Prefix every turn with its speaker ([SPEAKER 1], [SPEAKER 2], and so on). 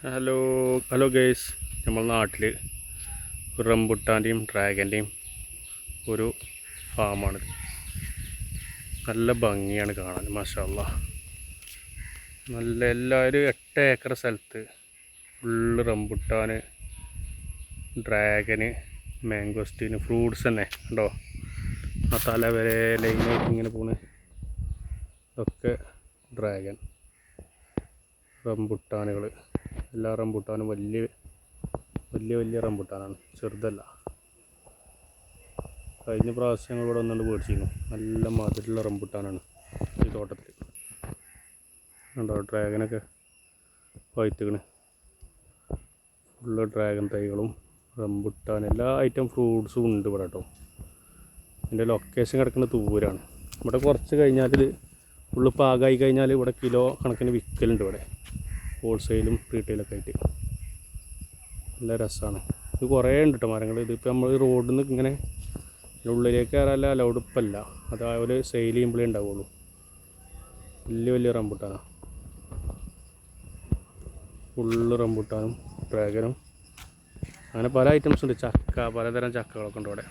[SPEAKER 1] Hello hello guys, നമ്മൾ നാട്ടിൽ റംബുട്ടാൻ്റെയും ഡ്രാഗൻ്റെയും ഒരു ഫാമാണിത്. നല്ല ഭംഗിയാണ് കാണാൻ, മാഷാ അല്ലാഹ്. നല്ല എല്ലാവരും 8 ഏക്കർ സ്ഥലത്ത് ഫുള്ള് റംബുട്ടാൻ, ഡ്രാഗന്, മാംഗോസ്റ്റീന്, ഫ്രൂട്ട്സ് തന്നെ ഉണ്ടോ. ആ തല വരെ ലൈനായിട്ട് ഇങ്ങനെ പോണ്. ഇതൊക്കെ ഡ്രാഗൻ റംബുട്ടാനുകൾ. എല്ലാ റംബുട്ടാനും വലിയ വലിയ റംബുട്ടാനാണ്, ചെറുതല്ല. കഴിഞ്ഞ പ്രാവശ്യം ഞങ്ങൾ ഇവിടെ ഒന്നുകൊണ്ട് മേടിച്ചിരുന്നു. നല്ല മധുരമുള്ള റംബുട്ടാനാണ് ഈ തോട്ടത്തിൽ. ഉണ്ടോ ഡ്രാഗനൊക്കെ പഴുത്തുകണ്. ഫുള്ള് ഡ്രാഗൺ തൈകളും റംബുട്ടാൻ എല്ലാ ഐറ്റം ഫ്രൂട്ട്സും ഉണ്ട് ഇവിടെ കേട്ടോ. ഇതിൻ്റെ ലൊക്കേഷൻ കിടക്കുന്നത് ദൂരാണ്. ഇവിടെ കുറച്ച് കഴിഞ്ഞാൽ ഇത് ഫുള്ള് പാകമായി കഴിഞ്ഞാൽ ഇവിടെ കിലോ കണക്കിന് വിൽക്കലുണ്ട്. ഇവിടെ ഹോൾസെയിലും റീറ്റെയിലൊക്കെ ആയിട്ട് നല്ല രസമാണ്. ഇത് കുറേ ഉണ്ട് കേട്ടോ മരങ്ങൾ. ഇതിപ്പോൾ നമ്മൾ റോഡിൽ നിന്ന് ഇങ്ങനെ ഉള്ളിലേക്ക് കയറാല്ല, അലൗഡ് ഇപ്പല്ല. അതേപോലെ സെയിൽ ചെയ്യുമ്പോഴേ ഉണ്ടാവുള്ളൂ. വലിയ റംബുട്ടാനാണ്. ഫുള്ള് റംബുട്ടാനും ഡ്രാഗനും അങ്ങനെ പല ഐറ്റംസ് ഉണ്ട്. ചക്ക, പലതരം ചക്കകളൊക്കെ ഉണ്ട് ഇവിടെ.